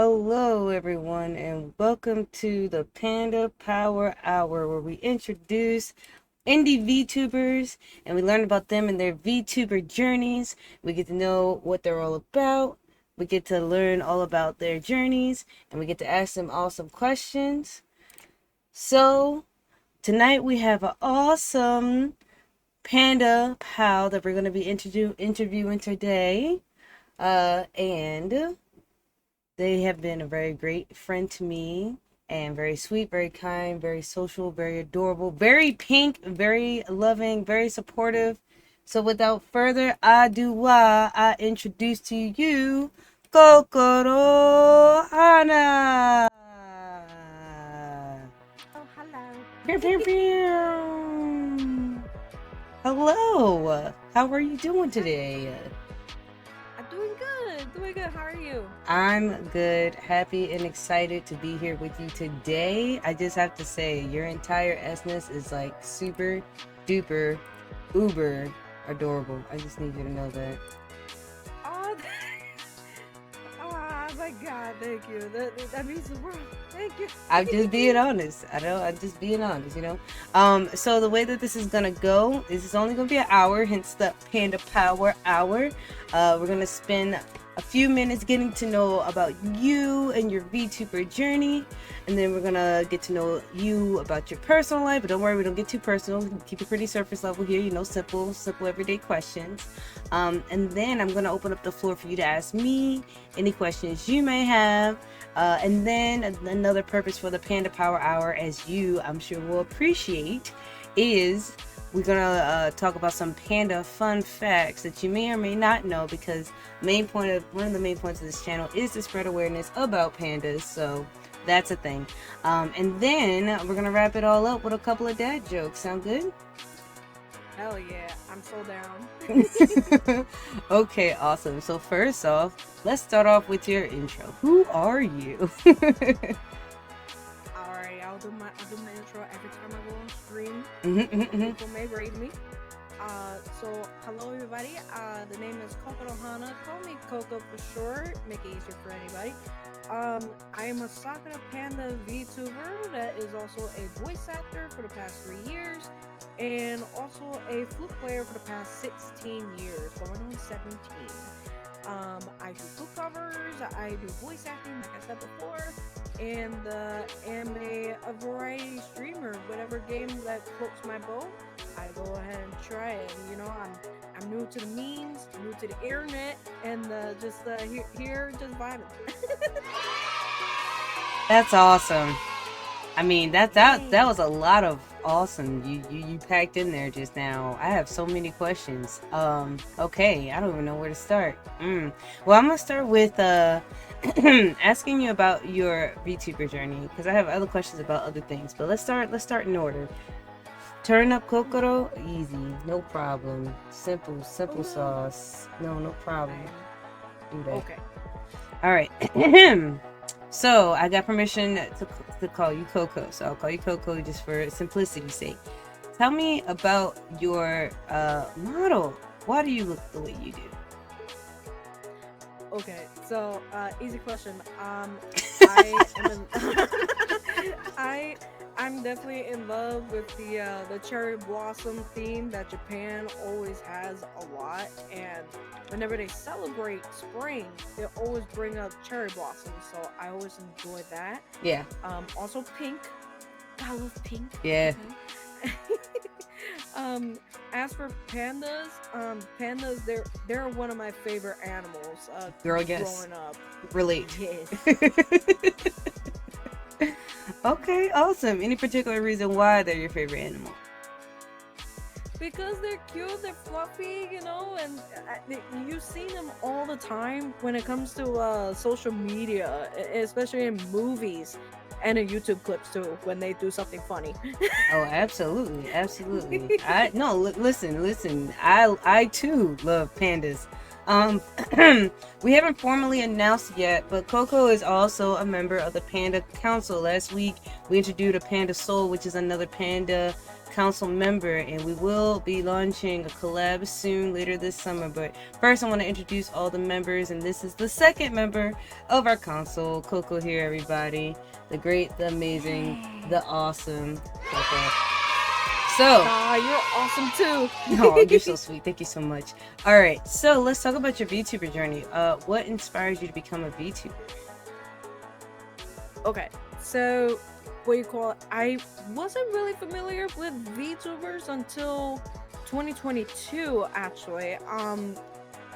Hello, everyone, and welcome to the Panda Power Hour, where we introduce indie VTubers and we learn about them and their VTuber journeys. We get to know what they're all about. We get to learn all about their journeys, and we get to ask them awesome questions. So, tonight we have an awesome Panda pal that we're going to be interviewing today. And they have been a very great friend to me and very sweet, very kind, very social, very adorable, very pink, very loving, very supportive. So without further ado, I introduce to you Kokoro Hana. Oh, hello. Pew, pew, pew. Hello. How are you doing today? I'm doing good. Doing good. How are you? I'm good, happy, and excited to be here with you today. I just have to say, your entire essence is like super duper uber adorable. I just need you to know that. Oh, oh my God. Thank you. That means the world. Thank you. I'm just being honest. I'm just being honest. So the way that this is gonna go, this is only gonna be an hour, hence the Panda Power Hour. We're gonna spend a few minutes getting to know about you and your VTuber journey, and then we're gonna get to know you about your personal life. But don't worry, we don't get too personal. Keep it pretty surface level here. Simple everyday questions. And then I'm gonna open up the floor for you to ask me any questions you may have. And then another purpose for the Panda Power Hour, as you, I'm sure, will appreciate, is we're gonna talk about some panda fun facts that you may or may not know, because one of the main points of this channel is to spread awareness about pandas. So that's a thing. And then we're gonna wrap it all up with a couple of dad jokes. Sound good? Hell yeah. I'm so down. Okay, awesome. So first off, let's start off with your intro. Who are you? Alright, I'll do my intro every time I go on stream. Mhm. People may rate me. So hello everybody. The name is Kokoro Hana. Call me Coco for short. Make it easier for anybody. I am a Sakura Panda VTuber that is also a voice actor for the past 3 years, and also a flute player for the past 16 years, going on 17. I do flute covers, I do voice acting, like I said before, and am a variety streamer. Whatever game that floats my boat, I go ahead and try it. I'm new to the memes, new to the internet, and just here just vibing. That's awesome. I mean, that Thanks. was a lot of awesome you packed in there just now. I have so many questions. Okay, I don't even know where to start. Well, I'm gonna start with asking you about your VTuber journey, because I have other questions about other things. But let's start in order. Turn up Kokoro, easy, no problem. Simple Oh no. sauce. No problem. I'm Do that. okay. All right. So I got permission to call you Coco. So I'll call you Coco just for simplicity's sake. Tell me about your model. Why do you look the way you Okay, so easy question. I am in I I'm definitely in love with the cherry blossom theme that Japan always has a lot, and whenever they celebrate spring, they always bring up cherry blossoms. So I always enjoy that. do? Yeah. Also pink. I love pink. Yeah. Okay. um, as for pandas, they're one of my favorite animals. Girl, yes. Growing up, Relate. yes, Okay, awesome. Any particular reason why they're your favorite animal? because they're cute, they're fluffy, and you see them all the time when it comes to social media, especially in movies and in YouTube clips too, when they do something funny. Oh, absolutely. I no, listen. I too love pandas. Um, we haven't formally announced yet, but Coco is also a member of the Panda Council. Last week, we introduced a Panda Soul, which is another Panda Council member, and we will be launching a collab soon later this summer. But first, I want to introduce all the members, and this is the second member of our council. Coco here, everybody. The great, the amazing, the awesome Coco. So, you're awesome too. oh, you're so sweet. Thank you so much. All right, so let's talk about your VTuber journey. What inspires you to become a VTuber? Okay, so what you call it? I wasn't really familiar with VTubers until 2022. Actually,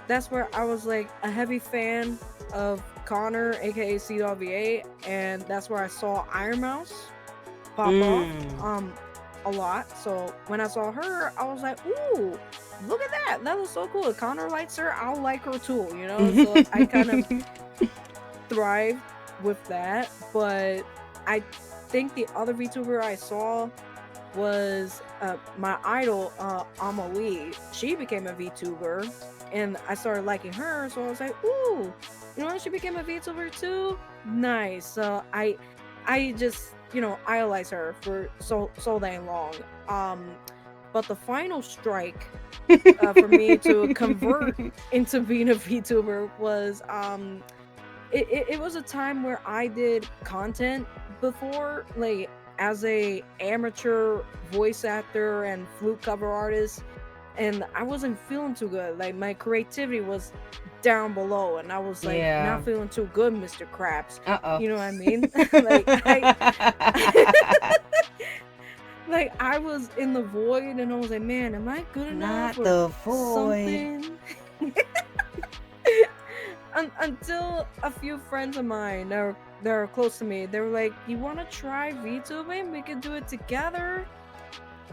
that's where I was like a heavy fan of Connor, aka C.VA, and that's where I saw Iron Mouse pop off. A lot. So when I saw her, I was like, ooh, look at that. That was so cool. If Connor likes her, I'll like her too, you know? So I kind of thrived with that. But I think the other VTuber I saw was my idol, Amelie. She became a VTuber and I started liking her. So I was like, ooh, you know, she became a VTuber too? Nice. So I just, you know, idolize her for so dang long. But the final strike for me to convert into being a VTuber was it was a time where I did content before, like as a amateur voice actor and flute cover artist, and I wasn't feeling too good. Like my creativity was down below, and I was like not feeling too good, Mr. Krabs. You know what I mean? Like I was in the void, and I was like, man, am I good enough? Not the void. Something? Until a few friends of mine that are close to me, they were like, you want to try VTubing? We could do it together.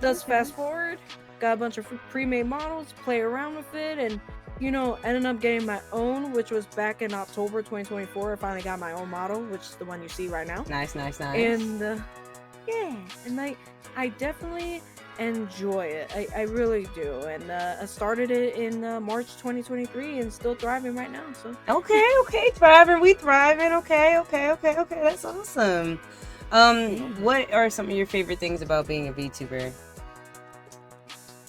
Just fast forward, got a bunch of pre-made models, play around with it, and you know, ended up getting my own, which was back in October 2024. I finally got my own model, which is the one you see right now. Nice. And yeah, and I definitely enjoy it. I really do. And I started it in March 2023 and still thriving right now. So okay, thriving. We thriving. Okay. That's awesome. What are some of your favorite things about being a VTuber?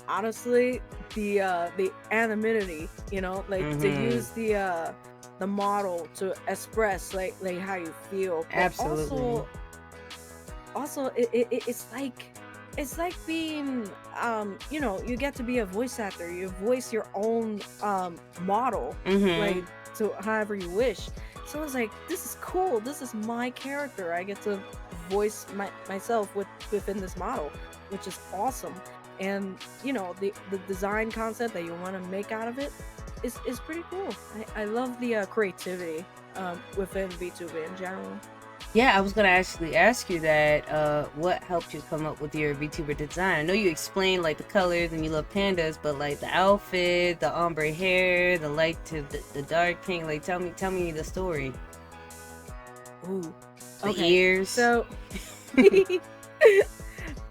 Honestly, the anonymity, you know, like to use the model to express like how you feel. But Absolutely. Also it's like being you know, you get to be a voice actor. You voice your own model, like to however you wish. So it's like, this is cool. This is my character. I get to voice myself within this model, which is awesome. And you know, the design concept that you want to make out of it is pretty cool. I love the creativity within VTuber in general. Yeah, I was gonna actually ask you that. What helped you come up with your VTuber design? I know you explained like the colors and you love pandas, but like the outfit, the ombre hair, the light to the dark pink. Like, tell me the story. Ooh, the ears. So,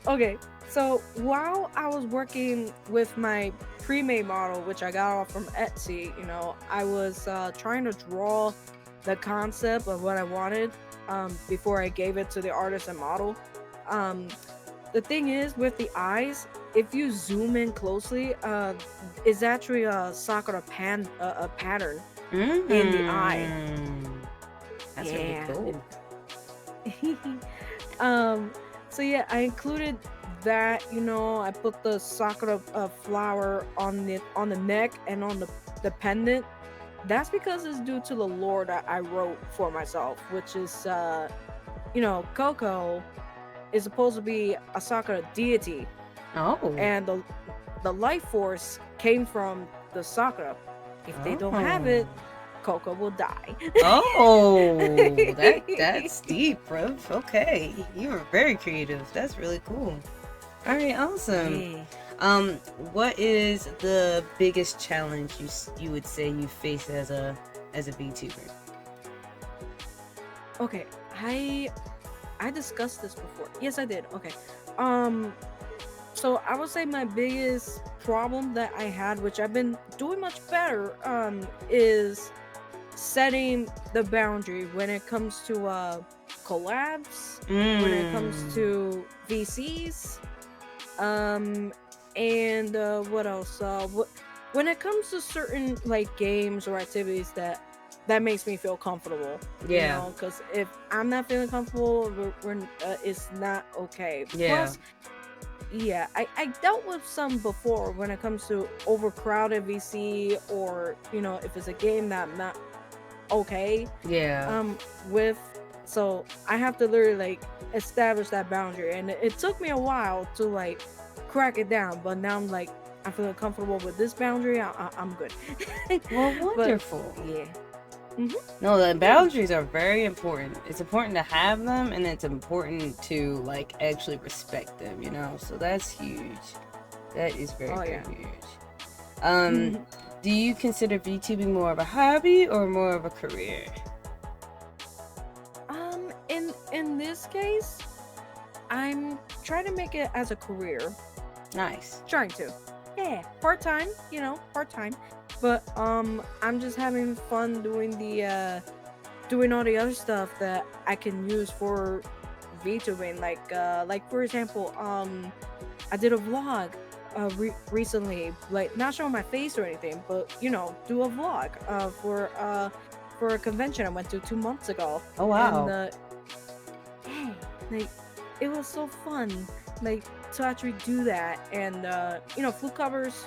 okay. So while I was working with my pre-made model, which I got off from Etsy, you know, I was trying to draw the concept of what I wanted before I gave it to the artist and model. The thing is, with the eyes, if you zoom in closely, it's actually a Sakura a pattern in the eye. That's really cool. So yeah, I included that, you know, I put the Sakura flower on the neck and on the pendant. That's because it's due to the lore that I wrote for myself, which is you know, Coco is supposed to be a Sakura deity. And the life force came from the Sakura. If they don't have it, Coco will die. That's deep, bro. Okay, you were very creative. That's really cool. All right, awesome. Hey. What is the biggest challenge you would say you face as a VTuber? Okay, I discussed this before. Yes, I did. Okay. So I would say my biggest problem that I had, which I've been doing much better, is setting the boundary when it comes to collabs, when it comes to VCs, um, and what else? When it comes to certain like games or activities that makes me feel comfortable, you Yeah. know, because if I'm not feeling comfortable, it's not okay. Yeah. Plus, yeah, I dealt with some before when it comes to overcrowded VC, or you know, if it's a game that I'm not okay Yeah. with, so I have to literally like establish that boundary, and it took me a while to like crack it down, but now I'm like, I'm feeling comfortable with this boundary. I'm good. Well, But wonderful. yeah. Mm-hmm. No, the Yeah. boundaries are very important. It's important to have them, and it's important to like actually respect them, you know? So that's huge. That is very, Oh very yeah. huge. Do you consider VTubing more of a hobby or more of a career? In this case, I'm trying to make it as a career. Nice. Trying to. Yeah, part-time, you know, part-time. But I'm just having fun doing the doing all the other stuff that I can use for VTubing, like for example, I did a vlog recently, like not showing my face or anything, but you know, do a vlog for a convention I went to 2 months ago. Oh, wow. And hey, like it was so fun, like to actually do that. And you know, flute covers,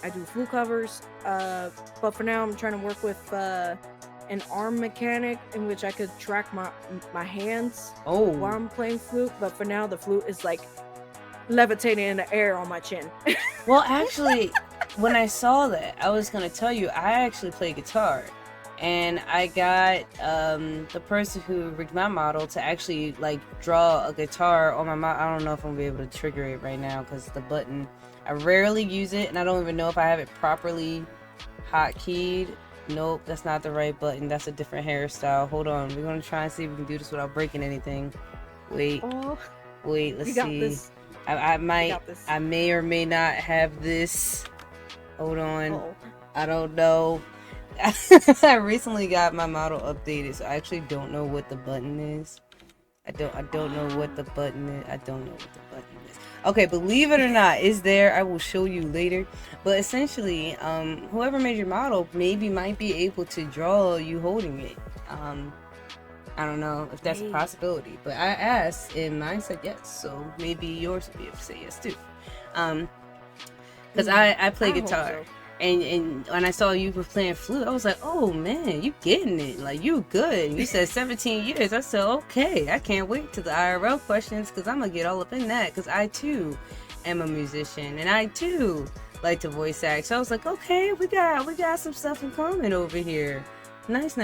I do flute covers, but for now I'm trying to work with an arm mechanic in which I could track my hands while I'm playing flute. But for now the flute is like levitating in the air on my chin. Well, actually, when I saw that, I was gonna tell you I actually play guitar, and I got the person who rigged my model to actually like draw a guitar on my model. I don't know if I'm gonna be able to trigger it right now because the button, I rarely use it, and I don't even know if I have it properly hotkeyed. Nope, that's not the right button. That's a different hairstyle. Hold on, we're gonna try and see if we can do this without breaking anything. Wait, let's You got see. this. I might, got this. I may or may not have this. Hold on. Uh-oh. I don't know. I recently got my model updated, so I actually don't know what the button is. I don't know what the button is. I don't know what the button is. Okay, believe it or not, it's there. I will show you later. But essentially, whoever made your model maybe might be able to draw you holding it. I don't know if that's a possibility, but I asked and mine said yes, so maybe yours will be able to say yes too. Because I play guitar, and when I saw you were playing flute, I was like, oh man, you getting it, like you good. And you said 17 years. I said, okay, I can't wait to the IRL questions because I'm gonna get all up in that because I too am a musician and I too like to voice act. So I was like, okay, we got some stuff in common over here. Nice.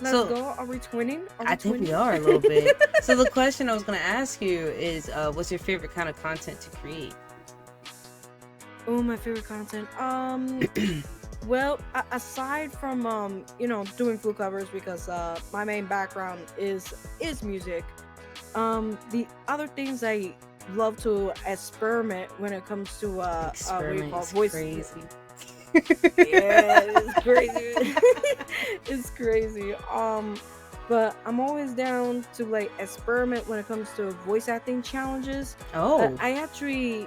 Let's go. Are we twinning? I think we are a little bit. So the question I was going to ask you is, what's your favorite kind of content to create? Oh, my favorite content. Well, aside from you know, doing flute covers because my main background is music. The other things I love to experiment when it comes to what you call voice. Crazy. Yeah, it's crazy. It's crazy. But I'm always down to like experiment when it comes to voice acting challenges. I actually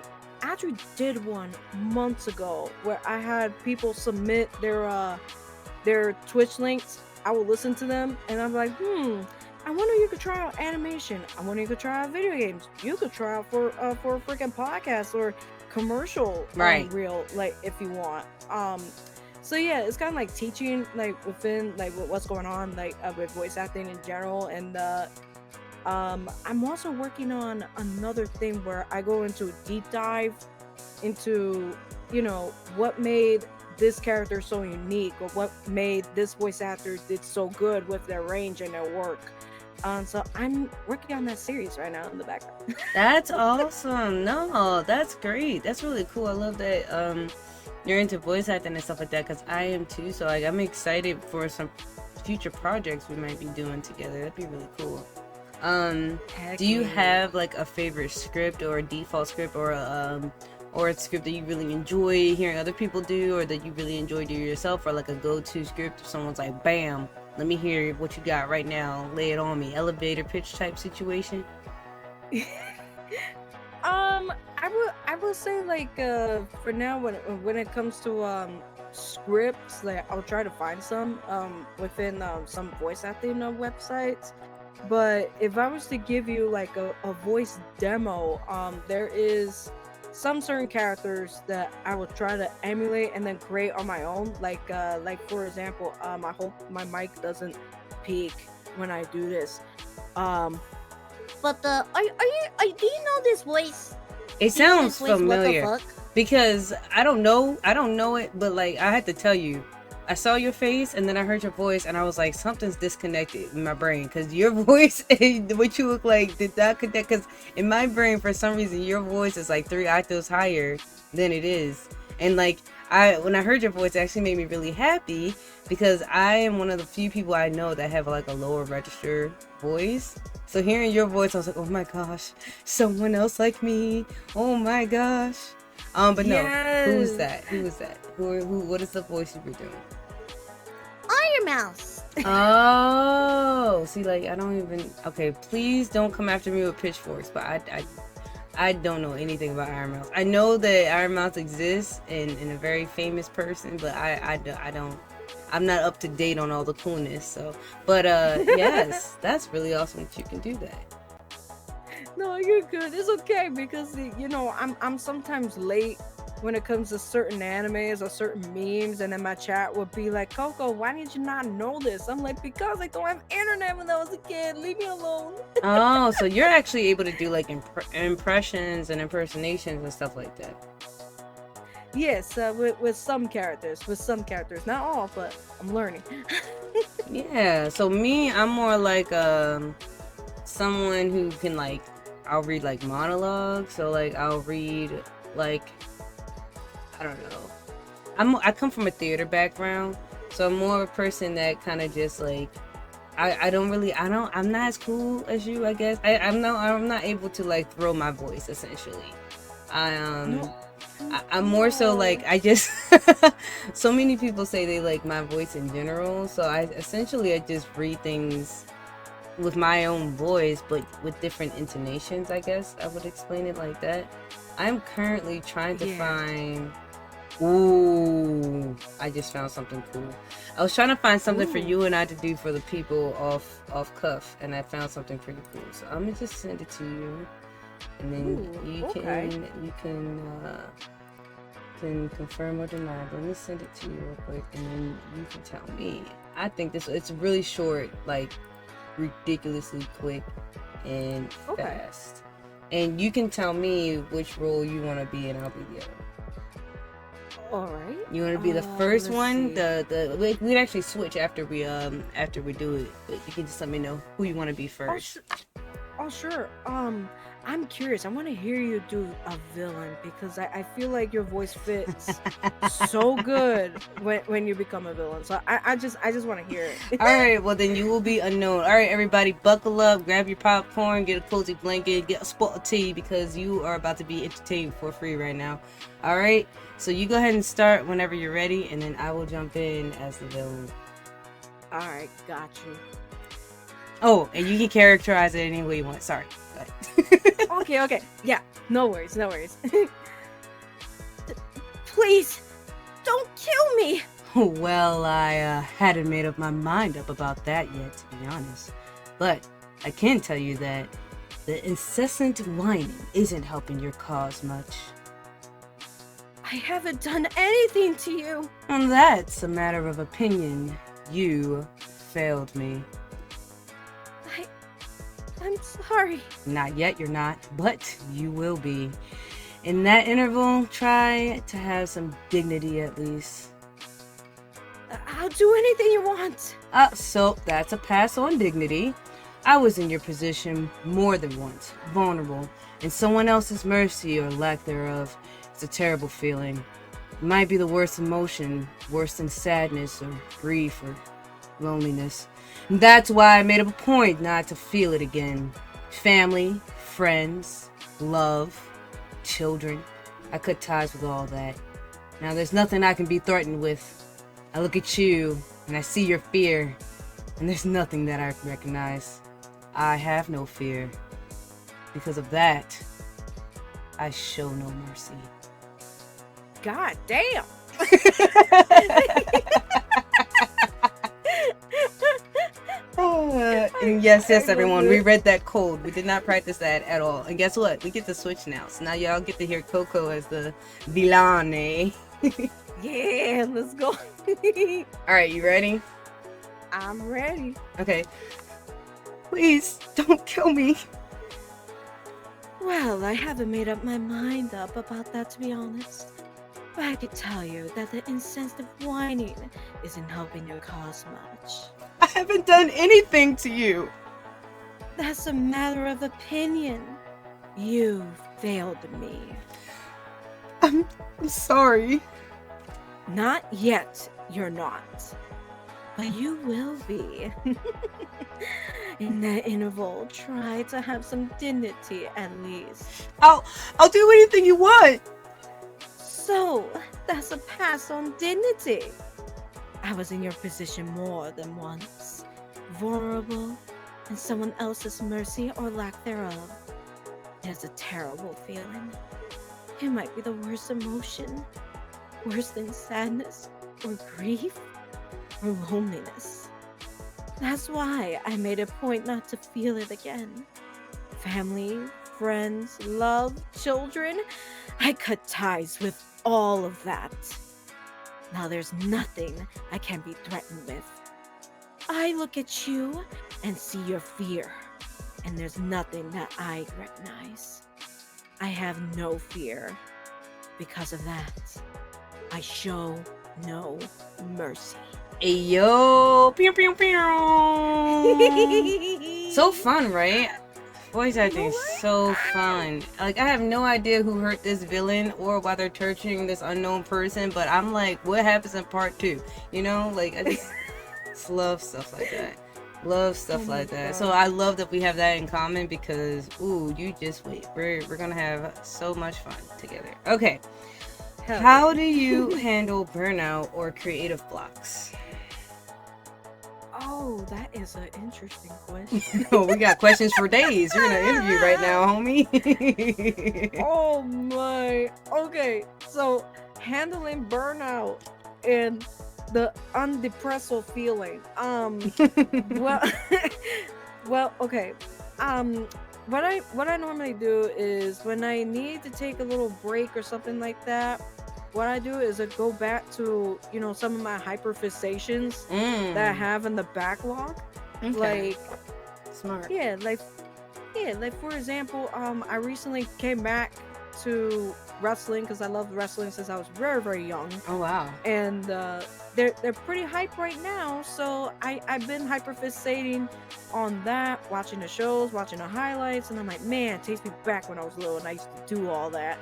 did one months ago where I had people submit their Twitch links. I would listen to them and I'm like, I wonder you could try out animation. I wonder you could try out video games. You could try out for a freaking podcast or commercial reel, like if you want. So yeah, it's kind of like teaching like within like what's going on like with voice acting in general. And I'm also working on another thing where I go into a deep dive into, you know, what made this character so unique or what made this voice actor did so good with their range and their work. So I'm working on that series right now in the background. That's awesome. No, that's great. That's really cool. I love that you're into voice acting and stuff like that because I am too. So like I'm excited for some future projects we might be doing together. That'd be really cool. Do you have like a favorite script or a default script or a or a script that you really enjoy hearing other people do, or that you really enjoy doing yourself, or like a go-to script if someone's like, bam, let me hear what you got right now, lay it on me, elevator pitch type situation? I will say like for now when it comes to scripts, like I'll try to find some within some voice acting websites. But if I was to give you like a voice demo, there is some certain characters that I will try to emulate and then create on my own. Like for example, I hope my mic doesn't peak when I do this. Um, But do you know this voice? It Do you know this sounds voice? familiar What the fuck? because I don't know it, but like I had to tell you, I saw your face and then I heard your voice and I was like, something's disconnected in my brain because your voice and what you look like did not connect. Because in my brain, for some reason, your voice is like 3 octaves higher than it is, and like when I heard your voice, it actually made me really happy because I am one of the few people I know that have like a lower register voice. So hearing your voice, I was like, oh my gosh, someone else like me. Oh my gosh. But no, who was that? Who was that? What is the voice you were doing? Iron Mouse. Oh, see, like I don't even. Okay, please don't come after me with pitchforks. But I don't know anything about Iron Mouse. I know that Iron Mouse exists and a very famous person, but I don't. I'm not up to date on all the coolness. So, but yes, that's really awesome that you can do that. No, you're good. It's okay because I'm sometimes late when it comes to certain animes or certain memes, and then my chat would be like, "Coco, why did you not know this?" I'm like, "Because I don't have internet when I was a kid. Leave me alone." Oh, so you're actually able to do like impressions and impersonations and stuff like that. Yes, with some characters, not all, but I'm learning. Yeah. So me, I'm more like someone who can like I'll read like monologues. So like I'll read like I don't know. I come from a theater background, so I'm more of a person that kind of just like I'm not as cool as you, I guess. I'm not able to like throw my voice essentially. I No. I'm more so like I just so many people say they like my voice in general, so I just read things with my own voice but with different intonations, I guess I would explain it like that. I'm currently trying to find Ooh, I just found something cool. I was trying to find something for you and I to do for the people off cuff, and I found something pretty cool. So I'm gonna just send it to you, and then you can confirm or deny. Let me send it to you real quick, and then you can tell me. I think it's really short, like ridiculously quick and fast. And you can tell me which role you want to be, and I'll be the other. All right. You want to be the first one? We'd actually switch after we do it. But you can just let me know who you want to be first. Oh, sure. I'm curious. I want to hear you do a villain because I feel like your voice fits so good when you become a villain. So I just want to hear it. All right. Well, then you will be unknown. All right, everybody, buckle up, grab your popcorn, get a cozy blanket, get a spot of tea because you are about to be entertained for free right now. All right. So you go ahead and start whenever you're ready, and then I will jump in as the villain. All right, got you. Oh, and you can characterize it any way you want. Sorry. Okay. Yeah, no worries. Please, don't kill me. Well, I hadn't made up my mind about that yet, to be honest. But I can tell you that the incessant whining isn't helping your cause much. I haven't done anything to you. And that's a matter of opinion. You failed me. I'm sorry. Not yet, you're not, but you will be. In that interval, try to have some dignity at least. I'll do anything you want. So that's a pass on dignity. I was in your position more than once, vulnerable, in someone else's mercy or lack thereof. It's a terrible feeling. It might be the worst emotion, worse than sadness or grief or loneliness. And that's why I made up a point not to feel it again. Family, friends, love, children, I cut ties with all that. Now there's nothing I can be threatened with. I look at you, and I see your fear, and there's nothing that I recognize. I have no fear. Because of that, I show no mercy. God damn. And yes, everyone, we read that code. We did not practice that at all. And guess what? We get to switch now. So now y'all get to hear Coco as the Vilane. Yeah, let's go. Alright, you ready? I'm ready. Okay. Please, don't kill me. Well, I haven't made up my mind about that, to be honest. But I could tell you that the insensitive whining isn't helping your cause much. I haven't done anything to you. That's a matter of opinion. You failed me. I'm sorry. Not yet, you're not. But you will be. In that interval, try to have some dignity at least. I'll do anything you want. So, that's a pass on dignity. I was in your position more than once. Vulnerable, and someone else's mercy or lack thereof. It's a terrible feeling. It might be the worst emotion. Worse than sadness, or grief, or loneliness. That's why I made a point not to feel it again. Family, friends, love, children. I cut ties with all of that. Now there's nothing I can be threatened with. I look at you and see your fear, and there's nothing that I recognize. I have no fear. Because of that, I show no mercy. Ayo, pew pew pew. So fun, right? Voice acting is so fun. Like, I have no idea who hurt this villain or why they're torturing this unknown person, but I'm like, what happens in part 2? You know, like, I just love stuff like that. Love stuff like that. So I love that we have that in common because, ooh, you just wait. We're gonna have so much fun together. Okay. How do you handle burnout or creative blocks? Oh, that is an interesting question. Oh, we got questions for days. You're in an interview right now, homie. Oh my. Okay, so handling burnout and the undepressal feeling. Well, well, okay. What I normally do is when I need to take a little break or something like that, what I do is I go back to, some of my hyperfixations that I have in the backlog. Okay. Like, Smart. yeah, like for example, I recently came back to wrestling because I loved wrestling since I was very, very young. Oh wow. And they're pretty hype right now, so I've been hyperfixating on that, watching the shows, watching the highlights, and I'm like, man, it takes me back when I was little and I used to do all that.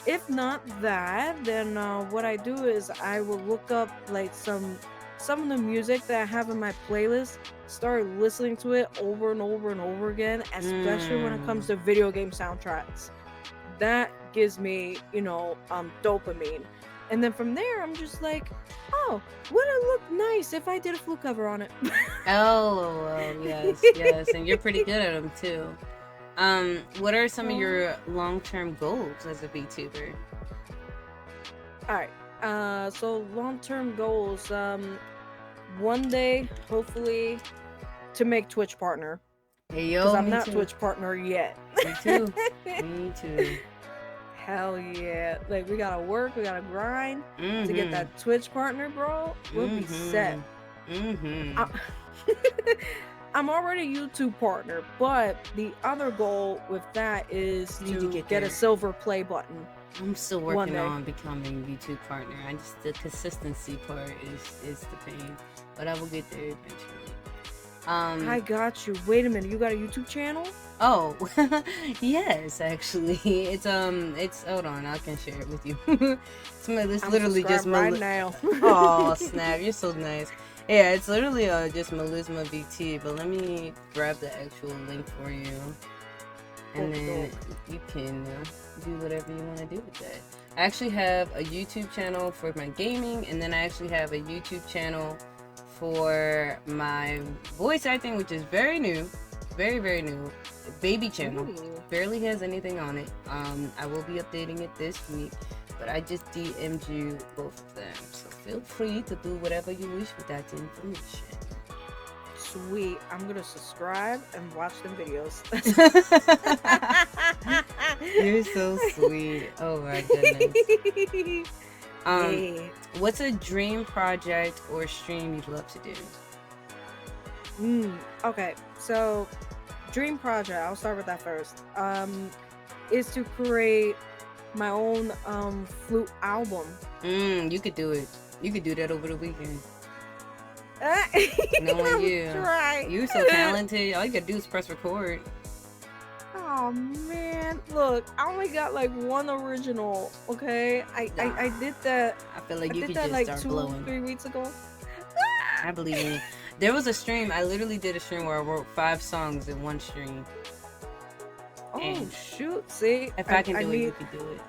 If not that, then what I do is I will look up like some of the music that I have in my playlist, start listening to it over and over and over again, especially when it comes to video game soundtracks. That gives me, dopamine. And then from there, I'm just like, oh, would it look nice if I did a flute cover on it? Oh, yes, and you're pretty good at them too. What are some of your long-term goals as a VTuber? Alright, so long-term goals, one day, hopefully, to make Twitch partner. Hey yo, Because I'm me not too. Twitch partner yet. Me too. Me too. Hell yeah. Like, we gotta work, we gotta grind to get Mhm. that Twitch partner, bro. We'll be set. I'm already a YouTube partner, but the other goal with that is You need to to get get a there. silver play button. I'm still One working day. on becoming YouTube partner. The consistency part is the pain, but I will get there eventually. I got you. Wait a minute, you got a YouTube channel? Oh, yes, actually, it's hold on, I can share it with you. It's I'm literally just subscribed right now. Oh snap, you're so nice. Yeah, it's literally just Melisma VT, but let me grab the actual link for you. and then you can do whatever you want to do with that. I actually have a YouTube channel for my gaming, and then I actually have a YouTube channel for my voice acting, which is very new, very new. Baby channel. Ooh. Barely has anything on it. I will be updating it this week, but I just DM'd you both of them, so feel free to do whatever you wish with that information. Sweet. I'm gonna subscribe and watch them videos. You're so sweet. Oh my goodness. Hey. What's a dream project or stream you'd love to do? Okay, so dream project, I'll start with that first. Is to create my own flute album. You could do it. You could do that over the weekend. Knowing I'm you. trying. You're so talented. All you gotta do is press record. Oh man, look, I only got like one original. Okay, I did that. I feel like I you did could that just like start 2-3 blowing. weeks ago. I believe in you. There was a stream. I literally did a stream where I wrote 5 songs in one stream. Oh And shoot! See, if I can do it, need. you can do it.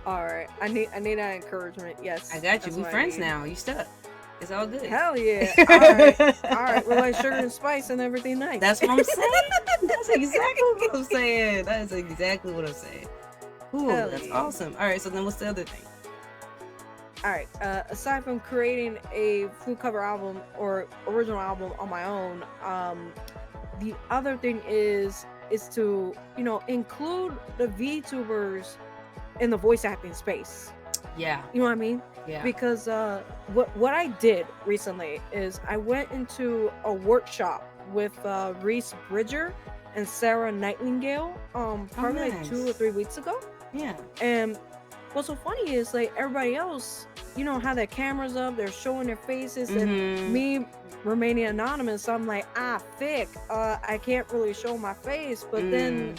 All right, I need that encouragement. Yes, I got you. that's We what I friends need. now. You stuck. It's all good. Hell yeah! All right. We're like sugar and spice and everything nice. That's what I'm saying. That's exactly what I'm saying. That is exactly what I'm saying. Cool. Hell That's yeah. awesome. All right. So then, what's the other thing? All right. Aside from creating a flute cover album or original album on my own, the other thing is to include the VTubers in the voice acting space. Yeah. You know what I mean? Yeah. Because what I did recently is I went into a workshop with Reese Bridger and Sarah Nightingale probably like nice. 2 or 3 weeks ago. Yeah. And what's so funny is like everybody else, have their cameras up, they're showing their faces, and Mhm. me remaining anonymous. So I'm like, thick. I can't really show my face. But then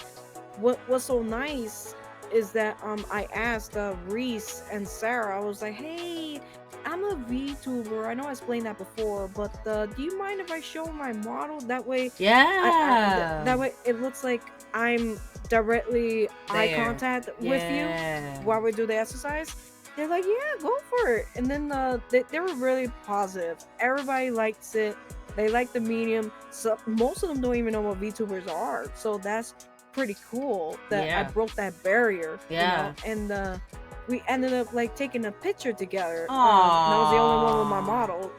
what's so nice is that I asked Reese and Sarah. I was like, hey, I'm a VTuber. I know I explained that before, but do you mind if I show my model? That way, Yeah. that way it looks like I'm directly eye There. contact with you Yeah. while we do the exercise. They're like, yeah, go for it. And then they were really positive. Everybody likes it. They like the medium. So most of them don't even know what VTubers are. So that's pretty cool that Yeah. I broke that barrier. Yeah. And we ended up like taking a picture together. And I was the Aww. only one with my model.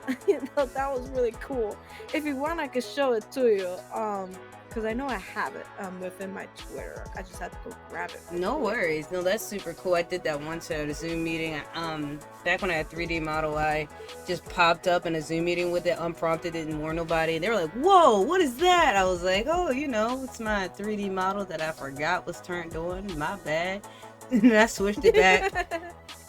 That was really cool. If you want, I could show it to you. Because I know I have it within my Twitter. I just had to go grab it. No worries. No, that's super cool. I did that once at a Zoom meeting. Back when I had 3D model, I just popped up in a Zoom meeting with it unprompted, didn't warn nobody. They were like, whoa, what is that? I was like, oh, it's my 3D model that I forgot was turned on. My bad. And I switched it back.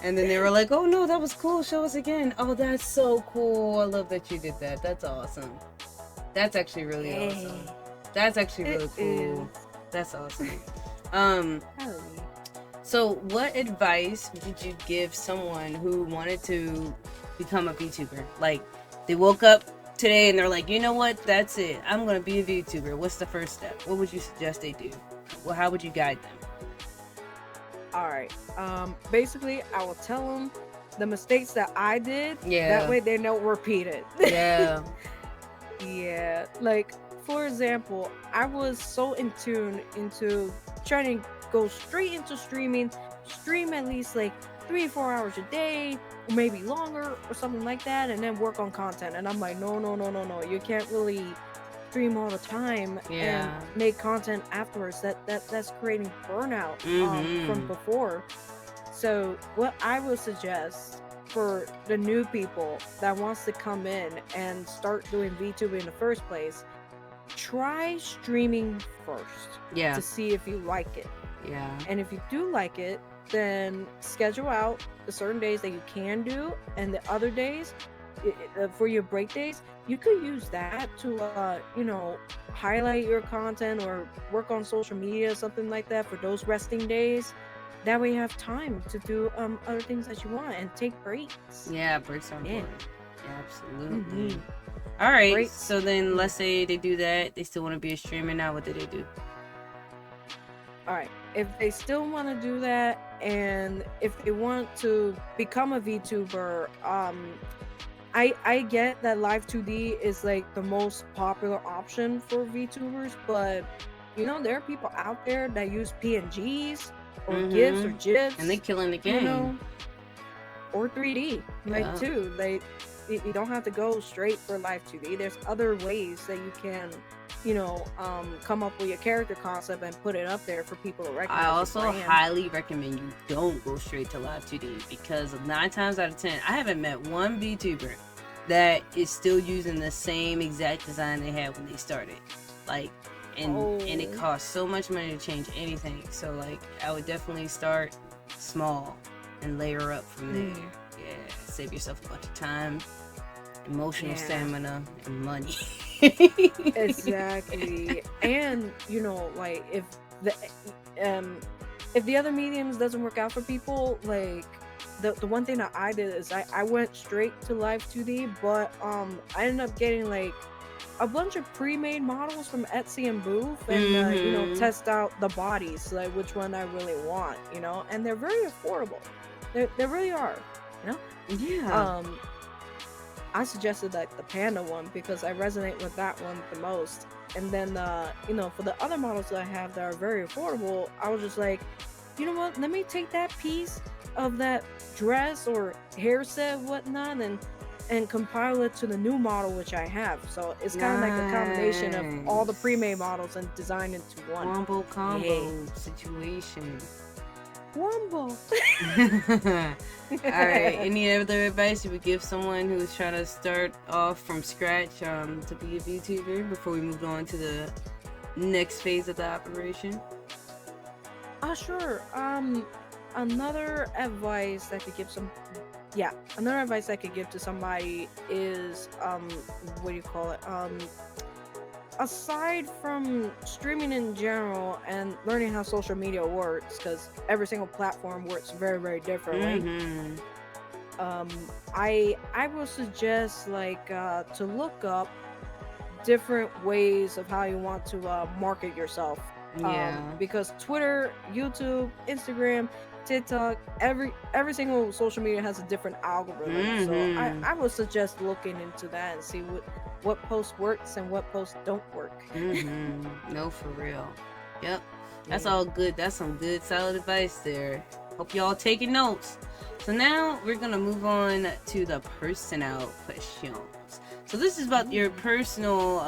And then they were like, oh no, that was cool. Show us again. Oh, that's so cool. I love that you did that. That's awesome. That's actually really awesome. That's actually really cool. That's awesome. So what advice would you give someone who wanted to become a VTuber? Like, they woke up today and they're like, you know what? That's it. I'm going to be a VTuber. What's the first step? What would you suggest they do? Well, how would you guide them? All right. Basically, I will tell them the mistakes that I did. Yeah. That way they don't repeat it. Yeah. Yeah. Like, for example, I was so in tune into trying to go straight into streaming, stream at least like 3 or 4 hours a day, or maybe longer or something like that, and then work on content. And I'm like, no. You can't really stream all the time and make content afterwards. That's creating burnout from before. So what I would suggest for the new people that wants to come in and start doing VTuber in the first place, try streaming first to see if you like it. Yeah. And if you do like it, then schedule out the certain days that you can do, and the other days for your break days, you could use that to highlight your content or work on social media, something like that, for those resting days. That way you have time to do other things that you want and take breaks. Yeah, breaks are important. Yeah, absolutely. Mhm. All right. Breaks. So then let's say they do that. They still want to be a streamer now. What do they do? All right. If they still want to do that, and if they want to become a VTuber, I get that Live 2D is like the most popular option for VTubers, but there are people out there that use PNGs or GIFs or And they GIFs, killing the you game. know, or 3D, like Yeah. too. Like you don't have to go straight for Live 2D. There's other ways that you can, come up with your character concept and put it up there for people to recognize. I also your brand. highly recommend you don't go straight to Live 2D because 9 times out of 10, I haven't met one VTuber that is still using the same exact design they had when they started. Like, and it costs so much money to change anything. So like, I would definitely start small and layer up from there. Yeah, save yourself a bunch of time, emotional stamina, and money. Exactly. And like if the other mediums doesn't work out for people, like the one thing that I did is I went straight to Live 2D, but I ended up getting like a bunch of pre-made models from Etsy and Booth, and test out the bodies, like which one I really want, and they're very affordable. They really are, Yeah. I suggested like the Panda one because I resonate with that one the most. And then, for the other models that I have that are very affordable, I was just like, you know what? Let me take that piece of that dress or hair set, whatnot, and compile it to the new model which I have. So it's kind of like a combination of all the pre-made models and designed into one. Wombo combo situation. Wombo. Alright, any other advice you would give someone who's trying to start off from scratch to be a VTuber before we move on to the next phase of the operation? Sure. Another advice I could give to somebody is what do you call it? Aside from streaming in general and learning how social media works, because every single platform works very, very differently. I will suggest to look up different ways of how you want to market yourself. Because Twitter, YouTube, Instagram, TikTok, every single social media has a different algorithm. So I would suggest looking into that and see what post works and what posts don't work. No, for real. Yep. That's all good. That's some good solid advice there. Hope y'all taking notes. So now we're gonna move on to the personal questions. So this is about your personal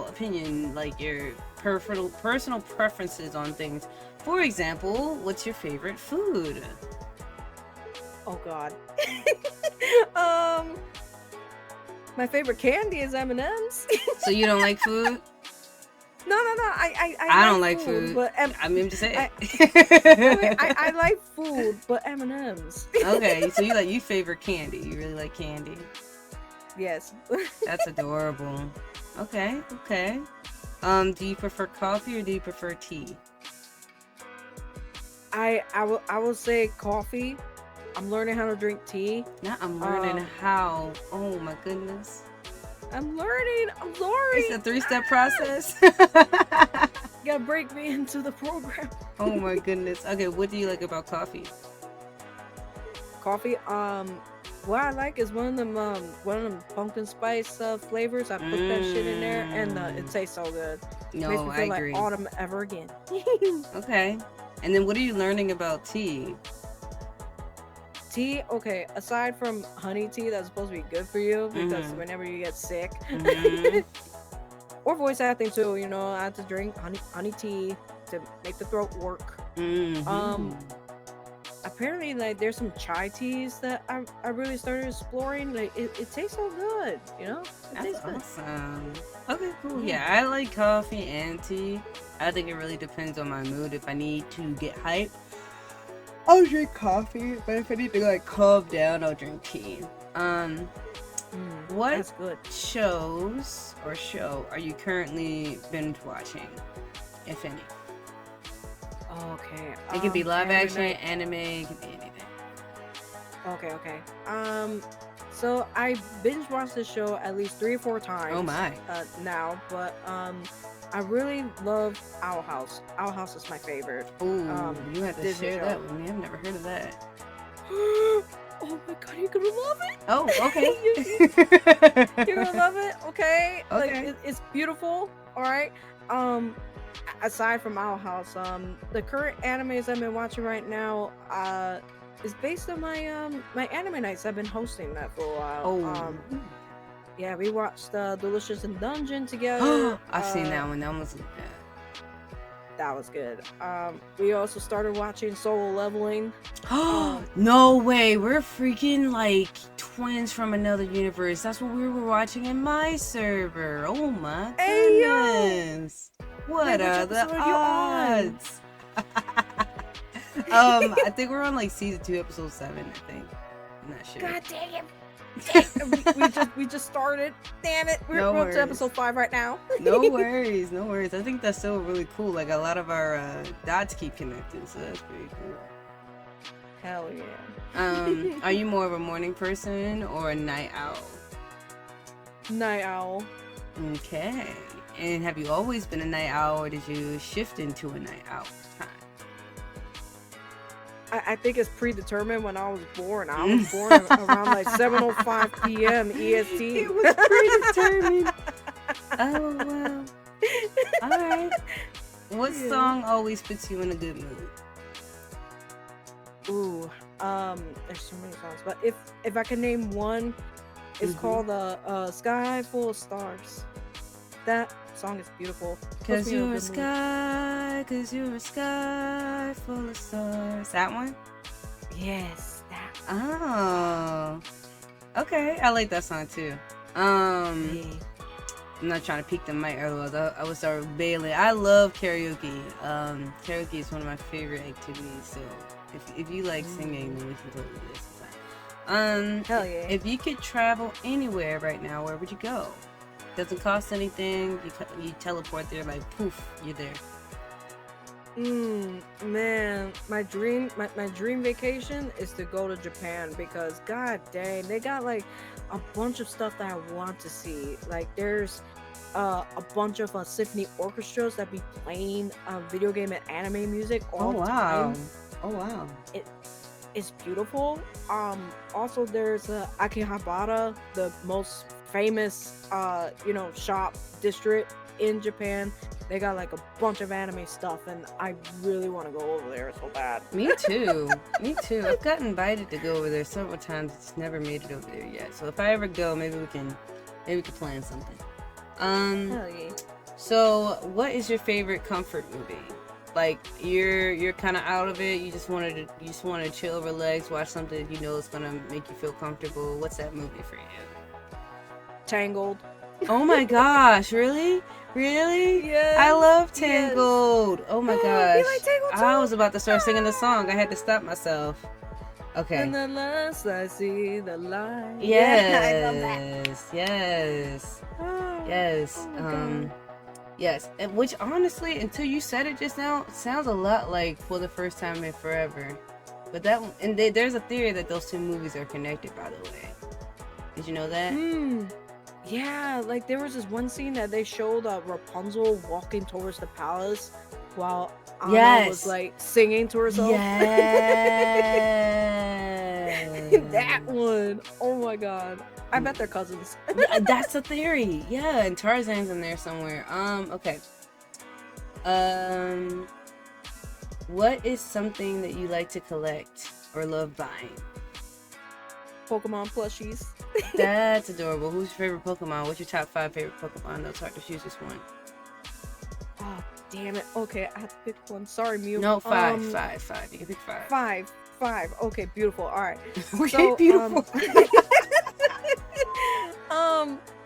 opinion, like your personal preferences on things. For example, what's your favorite food? Oh God. My favorite candy is M&M's. So you don't like food? No. I don't like food. But I'm just saying. I like food, but M&M's. Okay, so you favor candy. You really like candy. Yes. That's adorable. Okay. Do you prefer coffee or do you prefer tea? I will say coffee. I'm learning how to drink tea. Now I'm learning how. Oh my goodness. I'm learning. I'm sorry. It's a 3-step process. You gotta break me into the program. Oh my goodness. Okay, what do you like about coffee? Coffee. What I like is one of them pumpkin spice flavors. I put that shit in there, and it tastes so good. No, Makes me feel I agree. like autumn ever again. Okay. And then what are you learning about tea? Tea, okay, aside from honey tea that's supposed to be good for you because whenever you get sick or voice acting too, I have to drink honey tea to make the throat work. Apparently there's some chai teas that I really started exploring. It tastes so good, That's awesome. Okay, cool. Yeah, I like coffee and tea. I think it really depends on my mood. If I need to get hype, I'll drink coffee, but if I need to calm down, I'll drink tea. What that's good. shows or show are you currently binge watching, if any? Okay. It could be live action, anime, it could be anything. Okay. So I binge watched this show at least 3 or 4 times. Oh my. Now, but I really love Owl House. Owl House is my favorite. Ooh, you have to Disney share show. that with me. I've never heard of that. Oh my god, you're gonna love it. Oh, okay. You're gonna love it. Okay. Like Okay. it's beautiful. All right. Aside from Owl House, the current animes I've been watching right now, is based on my anime nights. I've been hosting that for a while. Oh. Yeah, we watched Delicious in Dungeon together. I've seen that one. That one was. That was good. We also started watching Solo Leveling. No way. We're freaking like twins from another universe. That's what we were watching in my server. Oh my Hey, yo! goodness. What Wait, which are the episode are you on? odds? I think we're on like season 2, episode 7, I think. I'm not sure. God dang it. we just started. Damn it. We're No up to worries. episode 5 right now. No worries, no worries. I think that's still really cool. Like a lot of our dots keep connecting, so that's pretty cool. Hell yeah. Are you more of a morning person or a night owl? Night owl. Okay. And have you always been a night owl, or did you shift into a night owl time? I think it's predetermined when I was born. I was born around like 7:05 p.m. EST. It was predetermined. Oh wow. All right. What Yeah. song always puts you in a good mood? Ooh, there's so many songs, but if I can name one, it's Mhm. called "Sky Full of Stars." That song is beautiful. Puts Cause me in a you're a good mood. cause you're a sky full of stars. That one? Yes, that. Oh. Okay, I like that song too. Yeah. I'm not trying to peek the mic, otherwise I would start bailing. I love karaoke. Karaoke is one of my favorite activities, so if you like singing, then we can totally do this sometime. Hell yeah. If you could travel anywhere right now, where would you go? Doesn't cost anything. You teleport there, like poof, you're there. Man, my dream vacation is to go to Japan because god dang, they got like a bunch of stuff that I want to see. Like there's a bunch of symphony orchestras that be playing video game and anime music all the time. Oh wow. It's beautiful. Also there's Akihabara, the most famous shop district in Japan. They got like a bunch of anime stuff, and I really want to go over there so bad. Me too. Me too. I've gotten invited to go over there several times. Just never made it over there yet. So if I ever go, maybe we can plan something. Hell yeah. So what is your favorite comfort movie? Like you're kind of out of it. You just want to chill, relax, watch something you know is gonna make you feel comfortable. What's that movie for you? Tangled. Oh my gosh! Really? Really? Yes. I love yes. Tangled. Oh my You gosh! like Tangled too? I was about to start singing the song. I had to stop myself. Okay. And the last I see the light. Yes. Yeah, I love that. Yes. Oh, Yes. oh my God. Yes. And which honestly, until you said it just now, sounds a lot like For the First Time in Forever. But that one, and there's a theory that those two movies are connected. By the way, did you know that? Yeah, like there was this one scene that they showed Rapunzel walking towards the palace while Anna Yes. was like singing to herself. Yes. That one. Oh my god. I bet they're cousins. Yeah, that's a theory. Yeah, and Tarzan's in there somewhere. Okay. What is something that you like to collect or love buying? Pokemon plushies. That's adorable. Who's your favorite Pokemon? What's your top 5 favorite Pokemon? No, it's hard to choose just one. Oh, damn it. Okay, I have to pick one. Sorry, Mew. No, 5. You can pick 5. Five. Okay, beautiful. All right. Okay, So, beautiful.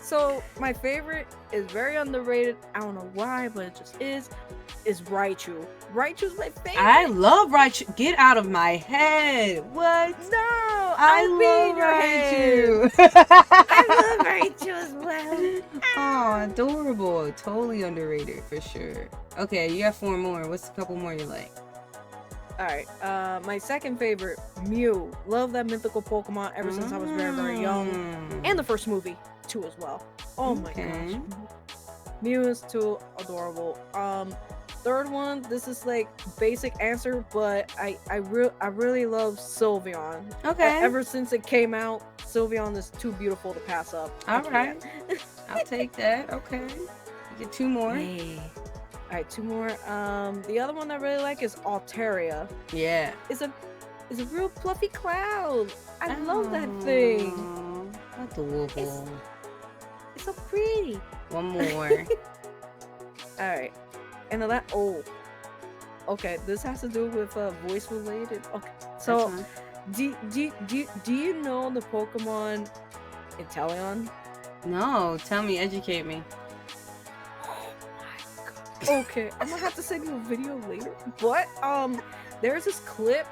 So my favorite is very underrated. I don't know why, but it just is Raichu. Raichu's my favorite. I love Raichu. Get out of my head. What? No, I I'll be in your love head. Raichu. I love Raichu as well. Oh, adorable. Totally underrated for sure. Okay, you got 4 more. What's a couple more you like? Alright, my second favorite, Mew. Love that mythical Pokemon ever since I was very, very young. And the first movie, too, as well. Oh my gosh. Mew is too adorable. Third one, this is like basic answer, but I really love Sylveon. Okay. Ever since it came out, Sylveon is too beautiful to pass up. All right. I'll take that. Okay. You get two more. Hey. Alright, two more. The other one I really like is Altaria. Yeah. It's a real fluffy cloud. I love that thing. Adorable. It's so pretty. One more. Alright. And then okay, this has to do with voice related. Okay. So do you know the Pokemon Inteleon? No, tell me, educate me. Okay, I'm gonna have to send you a video later. But there's this clip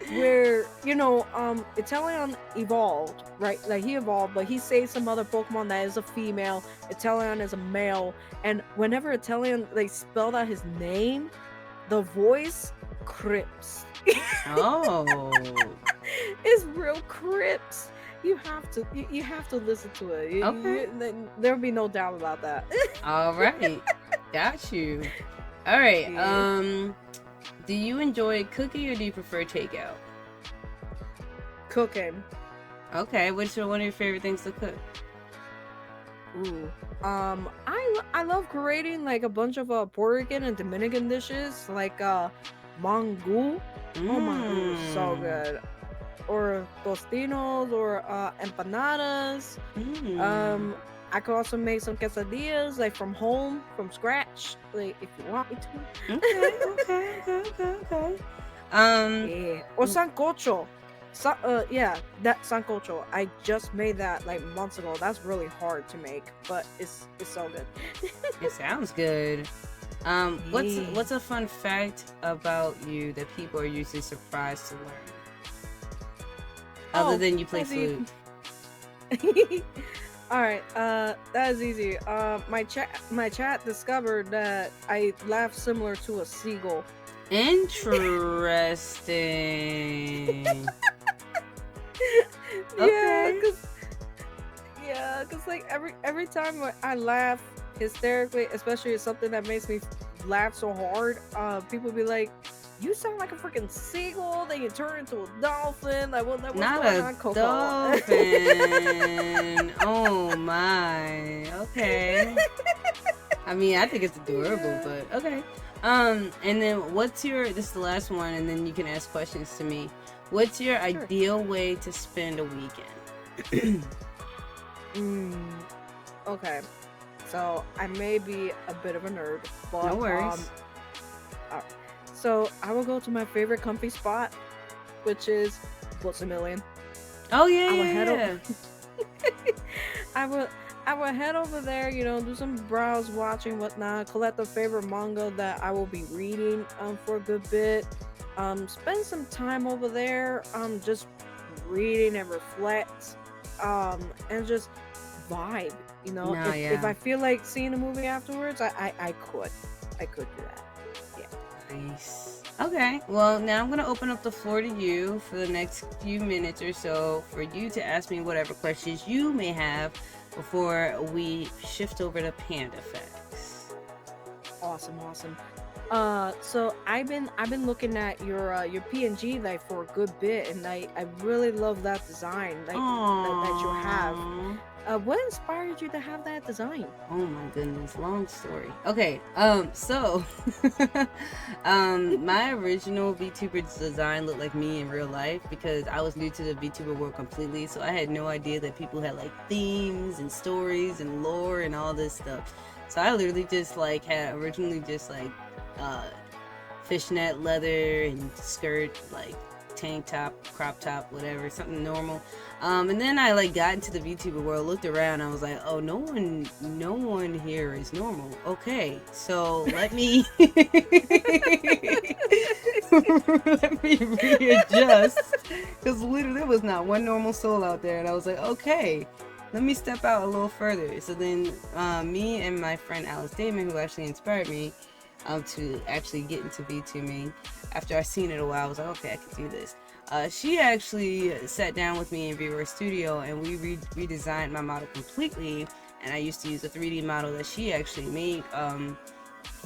where Inteleon evolved, right? Like he evolved, but he saved some other Pokemon that is a female. Inteleon is a male, and whenever Inteleon like spelled out his name, the voice crips. Oh. It's real crips. You have to listen to it. Okay. There'll be no doubt about that. All right. Got you. All right. Yeah. Do you enjoy cooking or do you prefer takeout? Cooking. Okay. What's one of your favorite things to cook? Ooh. I love creating like a bunch of Puerto Rican and Dominican dishes like mangú. Oh, mangú is so good. Or tostinos or empanadas. I could also make some quesadillas like from home, from scratch, like if you want me to. Okay. Yeah. Or sancocho. Yeah, that sancocho. I just made that like months ago. That's really hard to make, but it's so good. It sounds good. What's a fun fact about you that people are usually surprised to learn? Other than you play flute. Alright, that is easy. My chat discovered that I laugh similar to a seagull. Interesting. Okay. Yeah, cause like every time I laugh hysterically, especially if something that makes me laugh so hard, people be like, "You sound like a freaking seagull." Then you turn into a dolphin. Like, what's Not going a on, Coco? dolphin. Oh my. Okay. I mean, I think it's adorable, but okay. And then this is the last one, and then you can ask questions to me. What's your ideal way to spend a weekend? Okay. So I may be a bit of a nerd, but no worries. So I will go to my favorite comfy spot, which is What's a Million. Oh yeah, I will head over there, do some browse watching, whatnot, collect the favorite manga that I will be reading for a good bit. Spend some time over there, just reading and reflect, and just vibe. If I feel like seeing a movie afterwards, I could do that. Nice. Okay, well, now I'm going to open up the floor to you for the next few minutes or so for you to ask me whatever questions you may have before we shift over to Panda Facts. Awesome. So I've been looking at your PNG like for a good bit, and I really love that design that you have. What inspired you to have that design? Oh my goodness, long story. Okay, so my original VTuber design looked like me in real life because I was new to the VTuber world completely, so I had no idea that people had like themes and stories and lore and all this stuff. So I literally just had originally just fishnet leather and skirt, like tank top, crop top, whatever, something normal. And then I got into the VTuber world, looked around, I was like, oh, no one here is normal. Okay, so let me let me readjust, because literally there was not one normal soul out there, and I was like, okay, let me step out a little further. So then me and my friend Alice Damon, who actually inspired me, to actually get into VTubing. After I seen it a while, I was like, okay, I can do this. She actually sat down with me in Viewer Studio, and we redesigned my model completely. And I used to use a 3D model that she actually made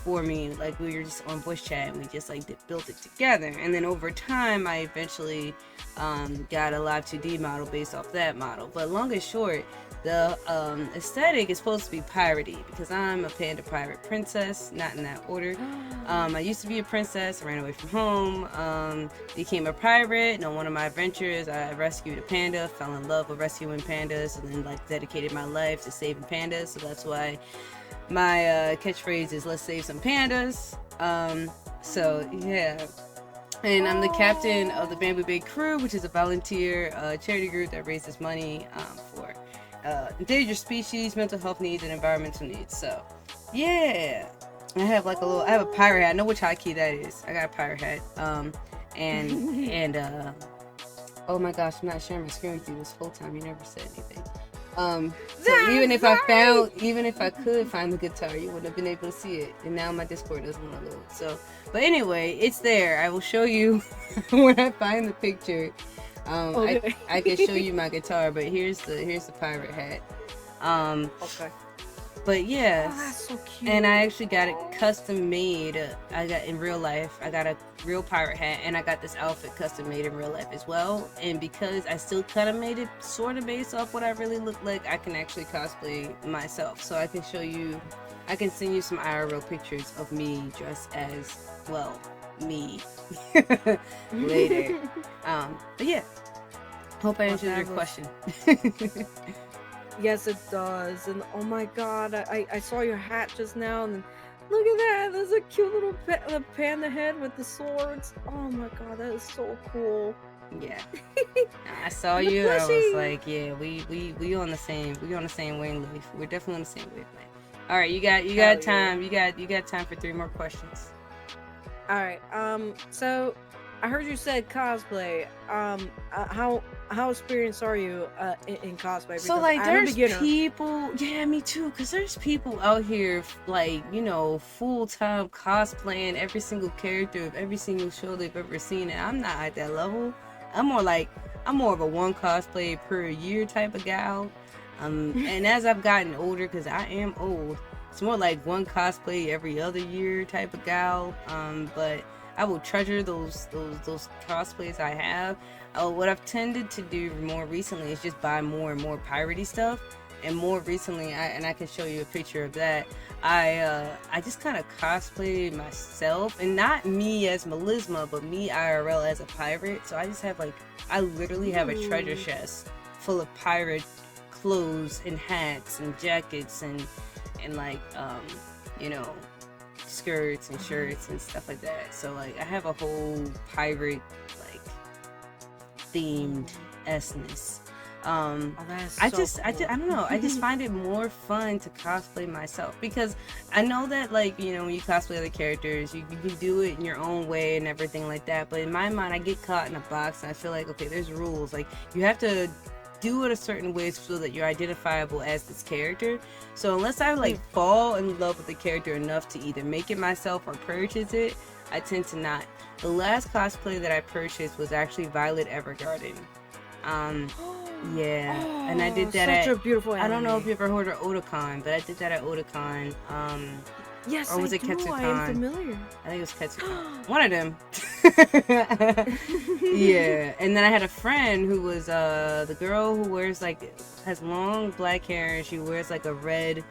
for me. Like, we were just on voice chat and we just like built it together. And then over time, I eventually got a live 2D model based off that model. But long and short, the aesthetic is supposed to be piratey because I'm a panda pirate princess, not in that order. I used to be a princess, ran away from home, became a pirate, and on one of my adventures I rescued a panda, fell in love with rescuing pandas, and then like dedicated my life to saving pandas. So that's why my catchphrase is "Let's save some pandas." So yeah. And I'm the captain of the Bamboo Bay Crew, which is a volunteer charity group that raises money for endangered species, mental health needs, and environmental needs. So, yeah, I have like I have a pirate hat. I know which hotkey that is. I got a pirate hat. And oh my gosh, I'm not sharing my screen with you this whole time. You never said anything. So even if I could find the guitar, you wouldn't have been able to see it. And now my Discord doesn't want to load. So, but anyway, it's there. I will show you when I find the picture. Okay. I can show you my guitar, but here's the pirate hat. Okay. But yeah, Oh, that's so cute. and I actually got it custom made. I got in real life. I got a real pirate hat, and I got this outfit custom made in real life as well. And because I still kind of made it sort of based off what I really look like, I can actually cosplay myself. So I can show you. I can send you some IRL pictures of me dressed as, well, me later. But yeah, hope I answered your question. Yes, it does. And oh my god, I saw your hat just now, and look at that. There's a cute little panda head with the swords. Oh my god, that is so cool. Yeah, I saw The you. I was plushie. like, yeah, we on the same wavelength. We're definitely on the same wavelength. All right, you got Hell time. You got time for 3 more questions. All right. So I heard you said cosplay. How experienced are you in cosplay? So Because like, I'm a there's beginner. people. Yeah, me too. Cause there's people out here like, full time cosplaying every single character of every single show they've ever seen. And I'm not at that level. I'm more of a one cosplay per year type of gal. And as I've gotten older, cause I am old, it's more like one cosplay every other year type of gal. But I will treasure those cosplays I have. What I've tended to do more recently is just buy more and more piratey stuff. And more recently, I can show you a picture of that. I just kind of cosplayed myself, and not me as Melisma, but me IRL as a pirate. So I just have I literally have a treasure chest full of pirate clothes and hats and jackets and skirts and shirts and stuff like that. So I have a whole pirate themed essence. I don't know. I just find it more fun to cosplay myself because I know that when you cosplay other characters, you can do it in your own way and everything like that. But in my mind, I get caught in a box and I feel like, okay, there's rules. Like, you have to do it a certain way so that you're identifiable as this character. So unless I fall in love with the character enough to either make it myself or purchase it, I tend to not. The last cosplay that I purchased was actually Violet Evergarden. Yeah, and I did that such at a beautiful anime. I don't know if you ever heard of Otakon, but I did that at Otakon. Yes, or was I it do. I Ketsucon? am familiar. I think it was Ketsucon. One of them. Yeah, and then I had a friend who was the girl who wears has long black hair, and she wears a red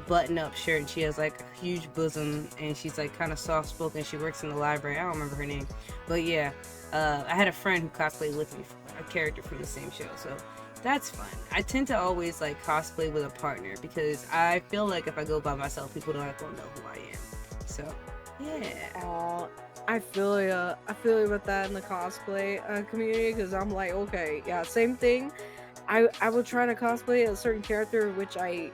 button-up shirt, and she has a huge bosom, and she's kind of soft-spoken. She works in the library. I don't remember her name, but yeah, I had a friend who cosplayed with me, a character from the same show, so that's fun. I tend to always cosplay with a partner because I feel like if I go by myself, people don't gonna know who I am. So yeah. Aw, I feel you. I feel you with that in the cosplay community, because I'm like, okay, yeah, same thing. I will try to cosplay a certain character which I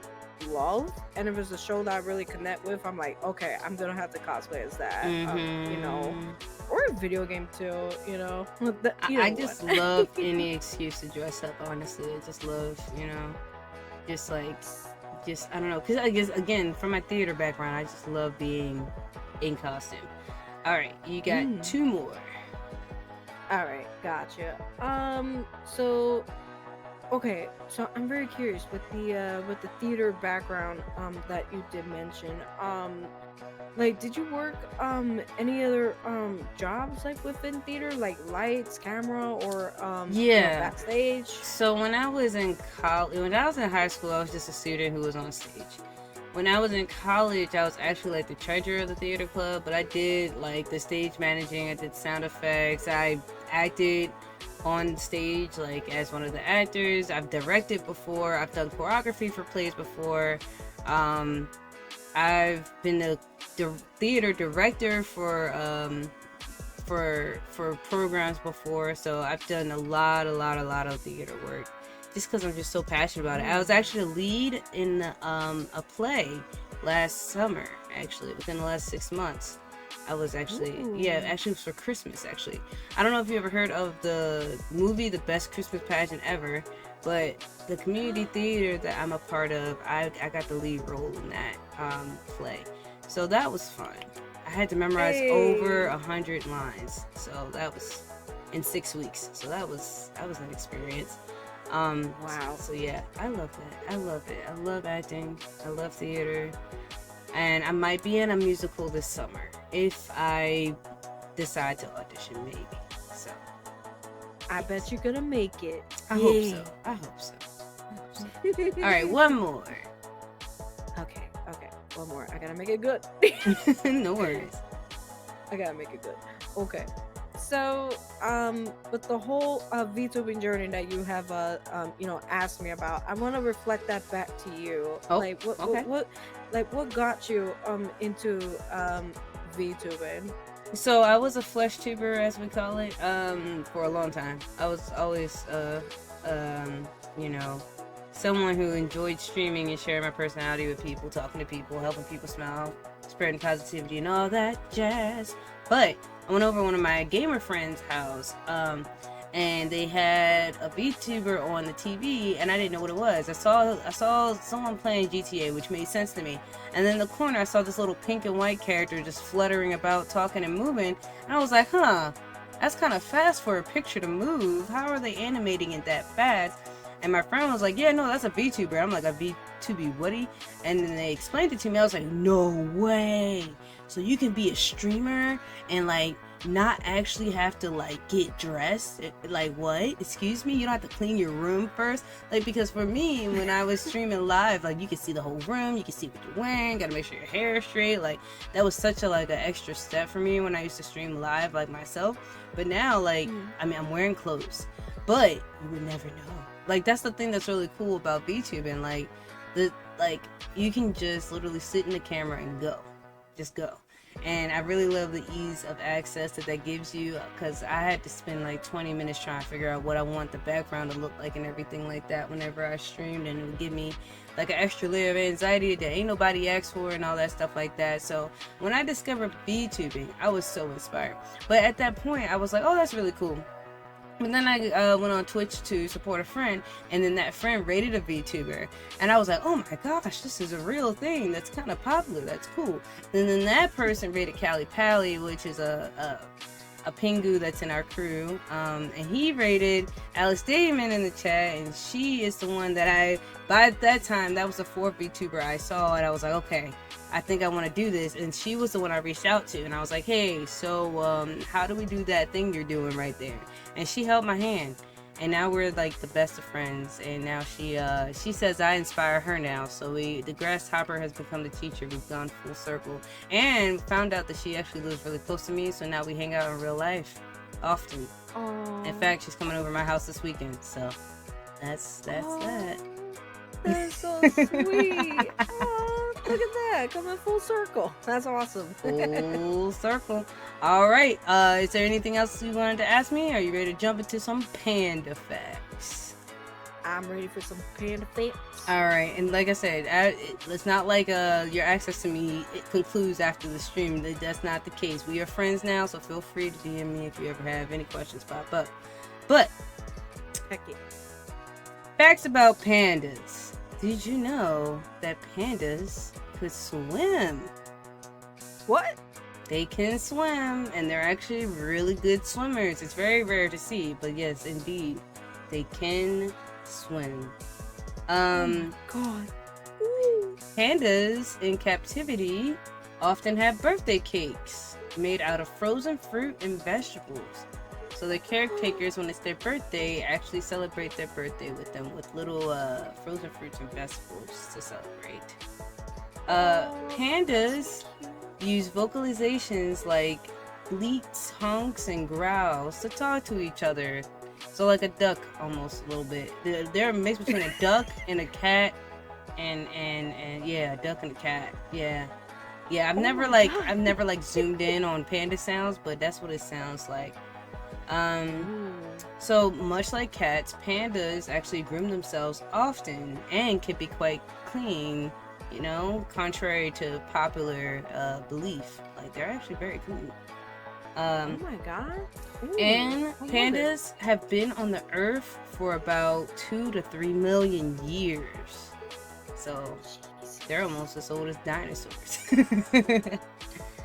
love, and if it's a show that I really connect with, I'm like, okay, I'm gonna have to cosplay as that. Or a video game too, I just love any excuse to dress up, honestly. I just love, just just, I don't know, because I guess, again, from my theater background, I just love being in costume. All right, you got two more. All right, gotcha. So okay, so I'm very curious with the theater background that you did mention. Like, did you work any other jobs like within theater, like lights, camera, or Yeah. backstage? So when I was in college, when I was in high school, I was just a student who was on stage. When I was in college, I was actually like the treasurer of the theater club, but I did like the stage managing, I did sound effects, I acted on stage like as one of the actors. I've directed before, I've done choreography for plays before. I've been a theater director for programs before, so I've done a lot of theater work just because I'm just so passionate about it. I was actually a lead in a play last summer, actually within the last 6 months. I was actually it was for Christmas. Actually, I don't know if you ever heard of the movie The Best Christmas Pageant Ever, but the community theater that I'm a part of, I got the lead role in that play, so that was fun. I had to memorize over 100 lines, so that was in 6 weeks. So that was an experience. Wow. So yeah, I love that. I love it. I love acting. I love theater, and I might be in a musical this summer if I decide to audition, maybe. So I bet you're gonna make it. I hope so. I hope so. All right, one more. Okay, one more. I gotta make it good. No worries. I gotta make it good. Okay. So, with the whole VTubing journey that you have, asked me about, I want to reflect that back to you. Oh, like, what got you into VTubing? So I was a flesh tuber, as we call it, for a long time. I was always, someone who enjoyed streaming and sharing my personality with people, talking to people, helping people smile, spreading positivity and all that jazz. But I went over to one of my gamer friends' house, and they had a VTuber on the TV, and I didn't know what it was. I saw someone playing GTA, which made sense to me. And then in the corner, I saw this little pink and white character just fluttering about, talking and moving. And I was like, huh, that's kind of fast for a picture to move. How are they animating it that fast? And my friend was like, yeah, no, that's a VTuber. I'm like, a VTuber whatty? And then they explained it to me. I was like, no way. So you can be a streamer and like not actually have to like get dressed? Like what? Excuse me? You don't have to clean your room first? Like, because for me, when I was streaming live, like you can see the whole room, you can see what you're wearing, gotta make sure your hair is straight. Like that was such a like an extra step for me when I used to stream live like myself. But now like I mean, I'm wearing clothes, but you would never know. Like that's the thing that's really cool about VTubing. Like you can just literally sit in the camera and just go. And I really love the ease of access that gives you, because I had to spend like 20 minutes trying to figure out what I want the background to look like and everything like that whenever I streamed, and it would give me like an extra layer of anxiety that ain't nobody asked for and all that stuff like that. So when I discovered VTubing, I was so inspired. But at that point, I was like, oh, that's really cool. And then I went on Twitch to support a friend, and then that friend rated a VTuber, and I was like, oh my gosh, this is a real thing that's kind of popular, that's cool. And then that person rated Callie Pally, which is a Pingu that's in our crew, and he rated Alice Damon in the chat, and she is the one that by that time, that was the fourth VTuber I saw, and I was like, okay, I think I want to do this. And she was the one I reached out to, and I was like, hey, so how do we do that thing you're doing right there? And she held my hand, and now we're like the best of friends. And now she says I inspire her now, so the grasshopper has become the teacher. We've gone full circle, and found out that she actually lives really close to me, so now we hang out in real life often. Aww. In fact, she's coming over to my house this weekend, so that's that. That's so sweet. Oh, look at that, coming full circle. That's awesome. Full circle. All right. Is there anything else you wanted to ask me? Are you ready to jump into some Panda facts? I'm ready for some Panda facts. All right. And like I said, it's not like your access to me it concludes after the stream. That's not the case. We are friends now, so feel free to DM me if you ever have any questions pop up. But heck yeah. Facts about pandas. Did you know that pandas could swim? What? They can swim, and they're actually really good swimmers. It's very rare to see, but yes, indeed, they can swim. Oh my god. Ooh. Pandas in captivity often have birthday cakes made out of frozen fruit and vegetables. So the caretakers, when it's their birthday, actually celebrate their birthday with them with little frozen fruits and vegetables to celebrate. Pandas use vocalizations like bleats, honks, and growls to talk to each other. So like a duck, almost a little bit. They're a mix between a duck and a cat, and yeah, a duck and a cat. Yeah. I've never zoomed in on panda sounds, but that's what it sounds like. So much like cats, pandas actually groom themselves often and can be quite clean, you know, contrary to popular belief. Like, they're actually very clean. Oh my god. Ooh, And pandas have been on the earth for about 2 to 3 million years. So they're almost as old as dinosaurs.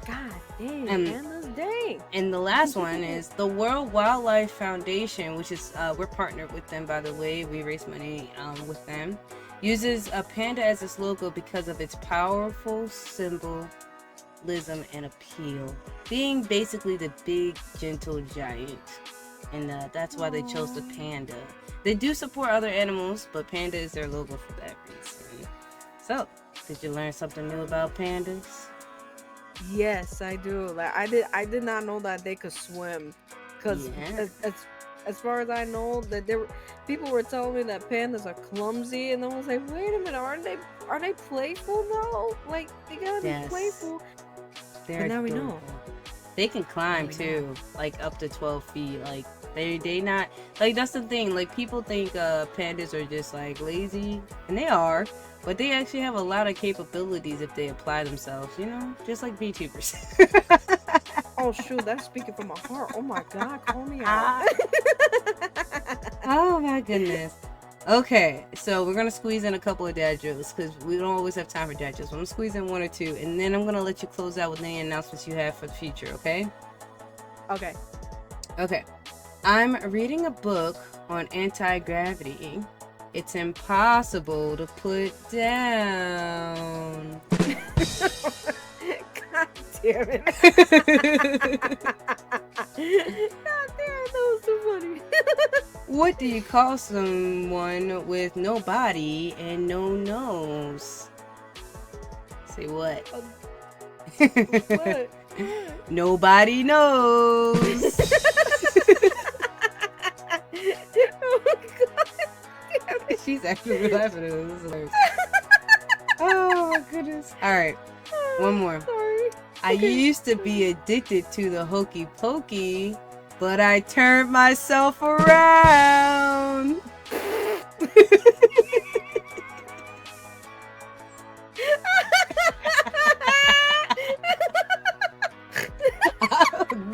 God dang, pandas, dang. And the last one is the World Wildlife Foundation, which is we're partnered with them, by the way. We raise money with them. Uses a panda as its logo because of its powerful symbolism and appeal, being basically the big gentle giant, and that's why they chose the panda. They do support other animals, but panda is their logo for that reason. So, did you learn something new about pandas? Yes, I do. Like I did not know that they could swim. Cause as far as I know, that people were telling me that pandas are clumsy, and I was like, wait a minute, are they playful though? Like they gotta be playful. But now we know. They can climb too, like up to 12 feet. Like they not like, that's the thing. Like, people think pandas are just like lazy, and they are. But they actually have a lot of capabilities if they apply themselves, you know? Just like VTubers. Oh shoot, that's speaking from my heart. Oh my god, call me out. Oh my goodness. Okay, so we're gonna squeeze in a couple of dad jokes because we don't always have time for dad jokes. I'm gonna squeeze in one or two, and then I'm gonna let you close out with any announcements you have for the future, okay? Okay. I'm reading a book on anti-gravity. It's impossible to put down. God damn it. God damn, that was so funny. What do you call someone with no body and no nose? Say what? What? Nobody knows. Oh god. She's actually laughing at us. This is hilarious. Oh my goodness. Alright, one more. Sorry. I used to be addicted to the hokey pokey, but I turned myself around.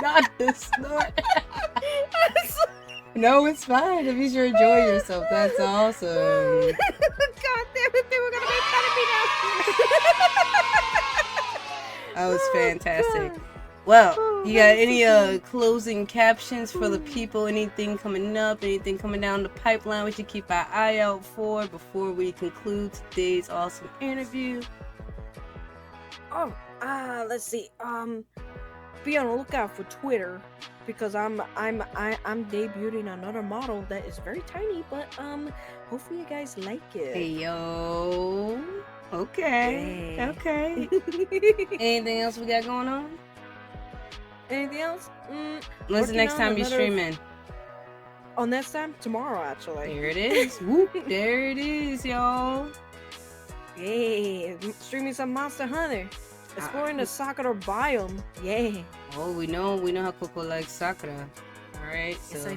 Not the snort. No, it's fine. If you should enjoy yourself, that's awesome. God damn it, they were gonna make fun of me now. That was fantastic. God. Well, you got any closing captions for the people? Anything coming up? Anything coming down the pipeline we should keep our eye out for before we conclude today's awesome interview? Oh, let's see. Be on the lookout for Twitter because I'm debuting another model that is very tiny, but hopefully you guys like it. Hey yo. Okay. Yeah. Okay. Anything else we got going on? Anything else? When's the next time you're streaming? Oh, next time? Tomorrow, actually. There it is. Whoop. There it is, y'all. Yeah, streaming some Monster Hunter. Exploring the Sakura biome. Yeah. Oh, we know how Coco likes Sakura. Alright, so. Yes, I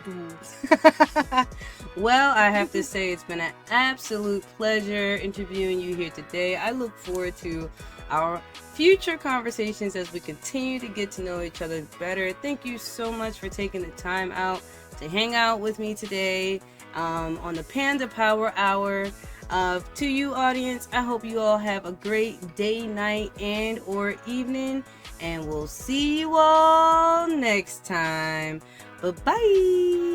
do. Well, I have to say it's been an absolute pleasure interviewing you here today. I look forward to our future conversations as we continue to get to know each other better. Thank you so much for taking the time out to hang out with me today on the Panda Power Hour. To you, audience, I hope you all have a great day, night, and or evening, and we'll see you all next time. Bye-bye.